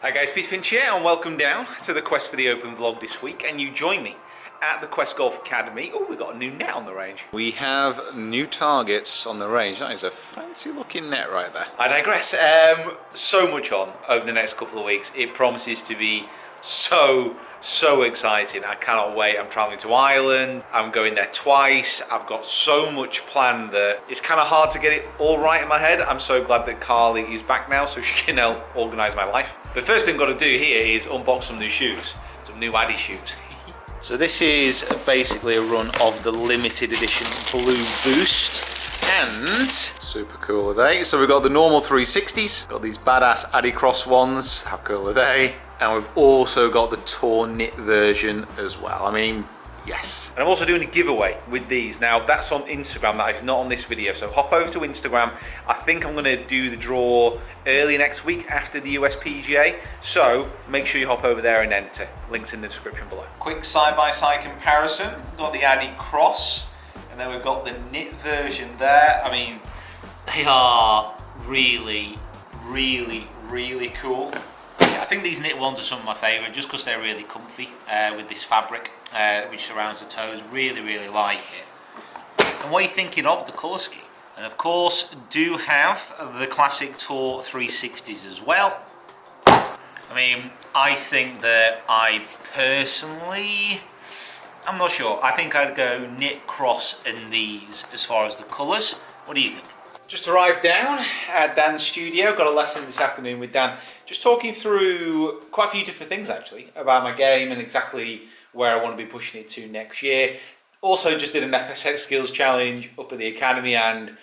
Hi guys, Finch here and welcome down to the Quest for the Open vlog this week, and you join me at the Quest Golf Academy. Oh, we've got a new net on the range. We have new targets on the range. That is a fancy looking net right there. I digress. So much on over the next couple of weeks. It promises to be so exciting. I cannot wait. I'm traveling to Ireland. I'm going there twice. I've got so much planned that it's kind of hard to get it all right in my head. I'm so glad that Carly is back now so she can help organise my life. The first thing I've got to do here is unbox some new shoes, some new adidas shoes. So this is basically a run of the limited edition Blue Boost, and super cool are they. So we've got the normal 360s, got these badass Adicross ones, how cool are they? And we've also got the Tour Knit version as well. I mean, yes. And I'm also doing a giveaway with these. Now that's on Instagram, that is not on this video. So hop over to Instagram. I think I'm gonna do the draw early next week after the US PGA. So make sure you hop over there and enter. Links in the description below. Quick side-by-side comparison. We've got the Adicross, and then we've got the knit version there. I mean, they are really cool. I think these knit ones are some of my favourite just because they're really comfy with this fabric which surrounds the toes. Really like it. And what are you thinking of the colour scheme? And of course do have the classic Tour 360s as well. I mean, I think that I personally, I'm not sure. I think I'd go knit, cross and these as far as the colours. What do you think? Just arrived down at Dan's studio, got a lesson this afternoon with Dan, just talking through quite a few different things actually about my game and exactly where I want to be pushing it to next year. Also just did an FSX skills challenge up at the academy and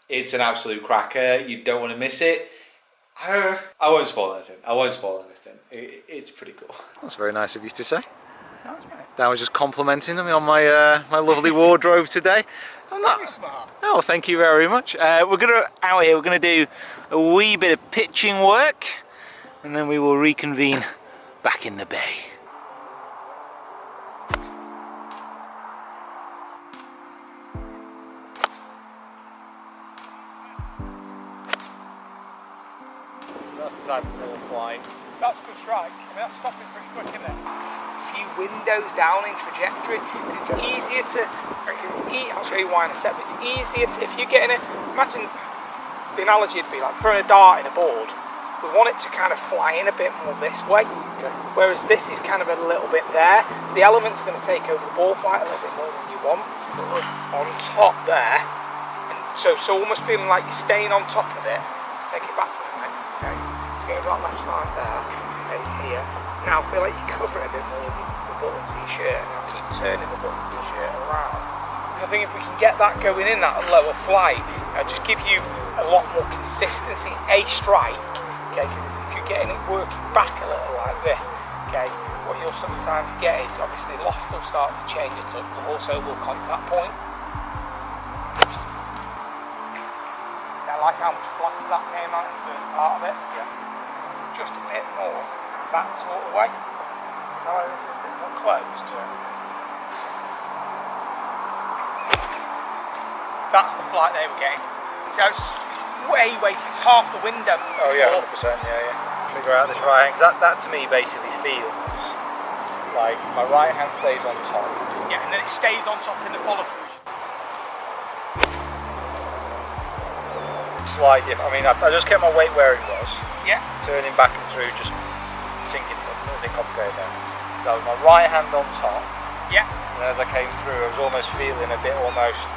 it's an absolute cracker. You don't want to miss it. I won't spoil anything. It's pretty cool. That's very nice of you to say. Dan was just complimenting me on my my lovely wardrobe today. I'm not. Smart. Oh, thank you very much. We're gonna do a wee bit of pitching work, and then we will reconvene back in the bay. So that's the type of ball flying. That's a good strike. I mean, that's stopping pretty quick, isn't it? Few windows down in trajectory. It's easier to. I'll show you why in a sec. But it's easier to, if you're getting it. Imagine the analogy would be like throwing a dart in a board. We want it to kind of fly in a bit more this way, whereas this is kind of a little bit there. So the elements are going to take over the ball flight a little bit more than you want. On top there, and so almost feeling like you're staying on top of it. Take it back for a minute. Okay. Let's get it right left side there. Okay, here. Now feel like you cover it a bit more with the buttons of your shirt. Now keep turning the buttons of your shirt around. I think if we can get that going in that lower flight, it'll just give you a lot more consistency. A strike, okay, because if you're getting it working back a little like this, okay, what you'll sometimes get is obviously loft will start to change it up, but also will contact point. I like how much flatter that came out in the first part of it. Yeah. Just a bit more that sort of way. Now it's a bit more closed to it. That's the flight they were getting. See how it's way, it's half the window. Oh yeah, 100%, yeah. Figure out this right hand, because that to me basically feels like my right hand stays on top. Yeah, and then it stays on top in the follow through. Slight difference. I mean, I just kept my weight where it was. Yeah. Turning back and through, just sinking, nothing complicated there. So that was my right hand on top. Yeah. And then as I came through, I was almost feeling a bit almost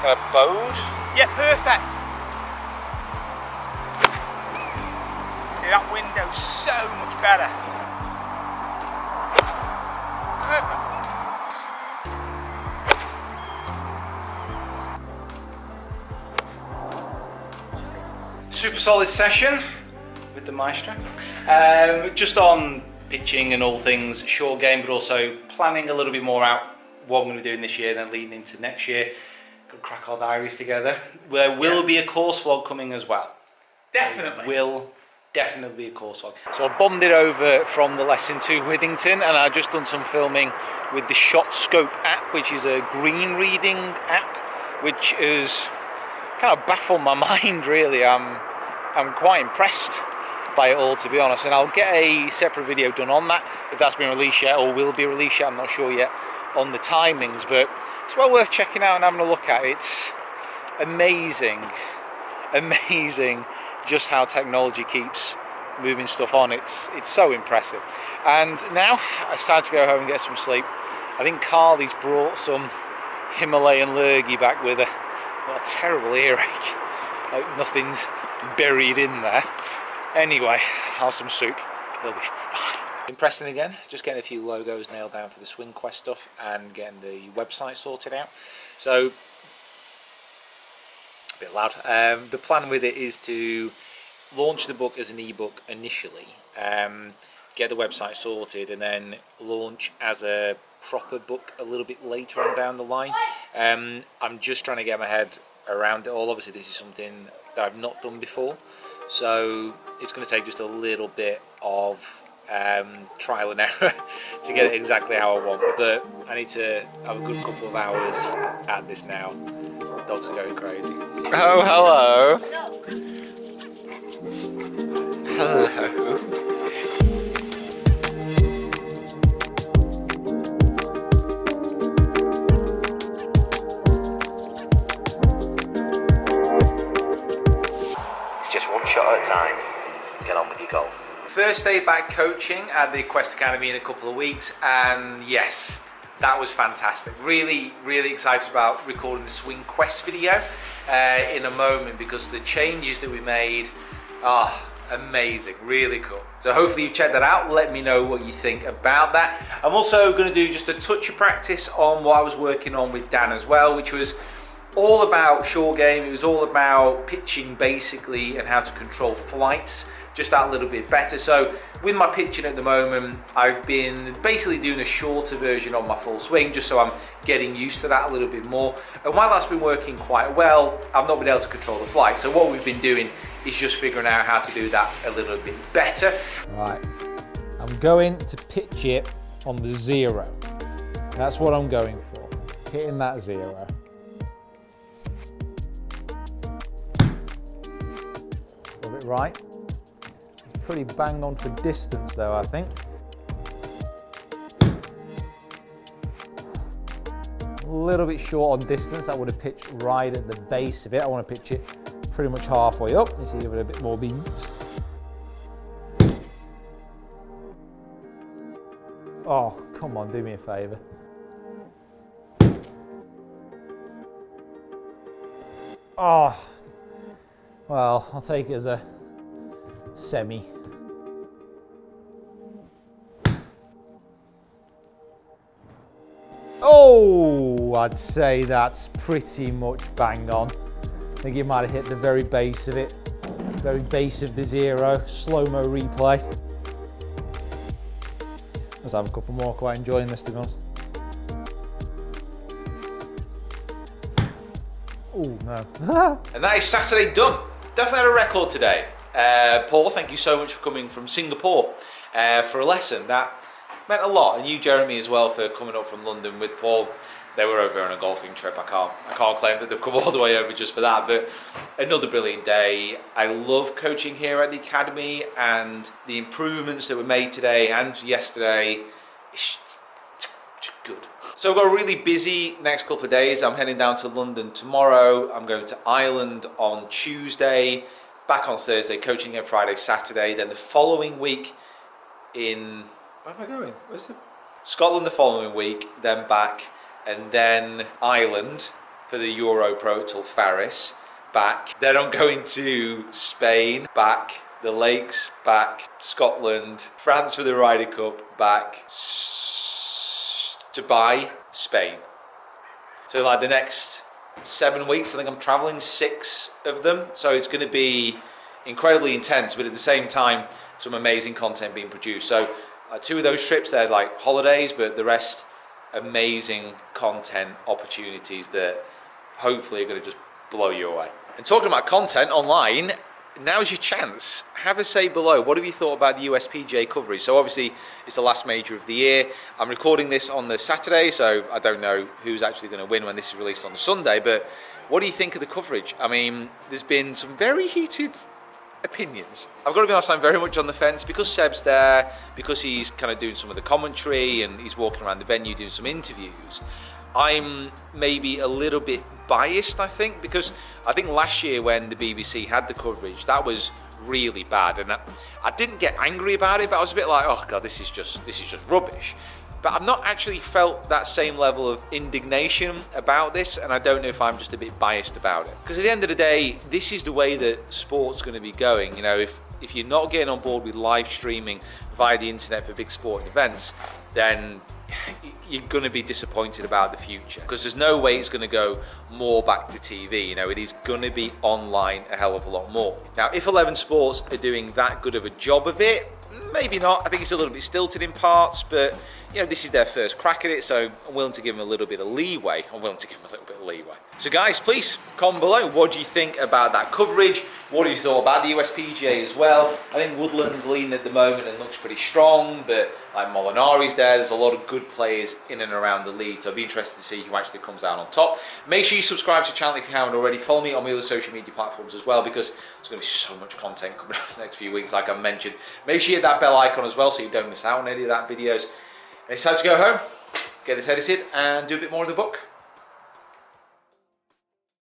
kind of bowed. Yeah, perfect. See, that window's so much better. Perfect. Super solid session with the Maestro. Just on pitching and all things, short game, but also planning a little bit more out what I'm going to be doing this year, then leading into next year. Could crack our diaries together. There will be a course vlog coming as well. Definitely. There will definitely be a course vlog. So I bombed it over from the lesson to Withington, and I've just done some filming with the Shot Scope app, which is a green reading app, which has kind of baffled my mind really. I'm quite impressed by it all, to be honest, and I'll get a separate video done on that, if that's been released yet or will be released yet. I'm not sure yet on the timings, but it's well worth checking out and having a look at. It's amazing just how technology keeps moving stuff on. It's so impressive. And now it's time to go home and get some sleep. I think Carly's brought some Himalayan lurgy back with her. What a terrible earache. Like nothing's buried in there. Anyway, I'll have some soup. They'll be fine. Impressing again, just getting a few logos nailed down for the Swing Quest stuff and getting the website sorted out. So, a bit loud. The plan with it is to launch the book as an ebook initially, get the website sorted, and then launch as a proper book a little bit later on down the line. I'm just trying to get my head around it all. Obviously this is something that I've not done before, so it's going to take just a little bit of trial and error to get it exactly how I want, but I need to have a good couple of hours at this now. Dogs are going crazy. Oh, hello. Hello. It's just one shot at a time. Get on with your golf. First day back coaching at the Quest Academy in a couple of weeks, and yes, that was fantastic. Really excited about recording the Swing Quest video in a moment, because the changes that we made are amazing, really cool. So hopefully you've checked that out. Let me know what you think about that. I'm also going to do just a touch of practice on what I was working on with Dan as well, which was all about short game. It was all about pitching basically and how to control flights just that little bit better. So with my pitching at the moment, I've been basically doing a shorter version of my full swing, just so I'm getting used to that a little bit more. And while that's been working quite well, I've not been able to control the flight. So what we've been doing is just figuring out how to do that a little bit better. Right, I'm going to pitch it on the 0. That's what I'm going for, hitting that 0. Got it right. It's pretty bang on for distance though, I think. A little bit short on distance. I would have pitched right at the base of it. I want to pitch it pretty much halfway up. Let's see, give it a bit more beans. Oh, come on, do me a favour. Oh, well, I'll take it as a semi. Oh, I'd say that's pretty much bang on. I think you might have hit the very base of it, very base of the 0. Slow-mo replay. Let's have a couple more. Quite enjoying this, to be honest. Oh no. And that is Saturday done. Definitely had a record today. Paul, thank you so much for coming from Singapore for a lesson. That meant a lot, and you, Jeremy, as well, for coming up from London with Paul. They were over on a golfing trip. I can't claim that they've come all the way over just for that, but another brilliant day. I love coaching here at the Academy, and the improvements that were made today and yesterday, it's good. So we've got a really busy next couple of days. I'm heading down to London tomorrow. I'm going to Ireland on Tuesday, back on Thursday, coaching again Friday, Saturday. Then the following week where am I going? Where's the... Scotland the following week, then back, and then Ireland for the Euro Pro till Faris, back. Then I'm going to Spain, back, the Lakes, back, Scotland, France for the Ryder Cup, back, Dubai, Spain. So like the next 7 weeks, I think I'm traveling 6 of them. So it's going to be incredibly intense, but at the same time, some amazing content being produced. So 2 of those trips, they're like holidays, but the rest, amazing content opportunities that hopefully are going to just blow you away. And talking about content online, now's your chance. Have a say below. What have you thought about the USPGA coverage? So obviously it's the last major of the year. I'm recording this on the Saturday, so I don't know who's actually going to win when this is released on the Sunday, but what do you think of the coverage? I mean, there's been some very heated opinions. I've got to be honest, I'm very much on the fence because Seb's there, because he's kind of doing some of the commentary and he's walking around the venue doing some interviews. I'm maybe a little bit biased, I think, because I think last year when the BBC had the coverage, that was really bad, and I didn't get angry about it, but I was a bit like, oh god, this is just rubbish. But I've not actually felt that same level of indignation about this, and I don't know if I'm just a bit biased about it. Because at the end of the day, this is the way that sport's going to be going. You know, if you're not getting on board with live streaming via the internet for big sporting events, then you're going to be disappointed about the future, because there's no way it's going to go more back to TV. You know, it is going to be online a hell of a lot more. Now, if 11 Sports are doing that good of a job of it, maybe not. I think it's a little bit stilted in parts, but you know, this is their first crack at it, so I'm willing to give them a little bit of leeway. So guys, please comment below. What do you think about that coverage? What have you thought about the USPGA as well? I think Woodland's leading at the moment and looks pretty strong, but like Molinari's there's a lot of good players in and around the lead, so I'll be interested to see who actually comes out on top. Make sure you subscribe to the channel if you haven't already. Follow me on my other social media platforms as well, because there's going to be so much content coming up in the next few weeks, like I mentioned. Make sure you hit that bell icon as well so you don't miss out on any of that videos. It's time to go home, get this edited, and do a bit more of the book.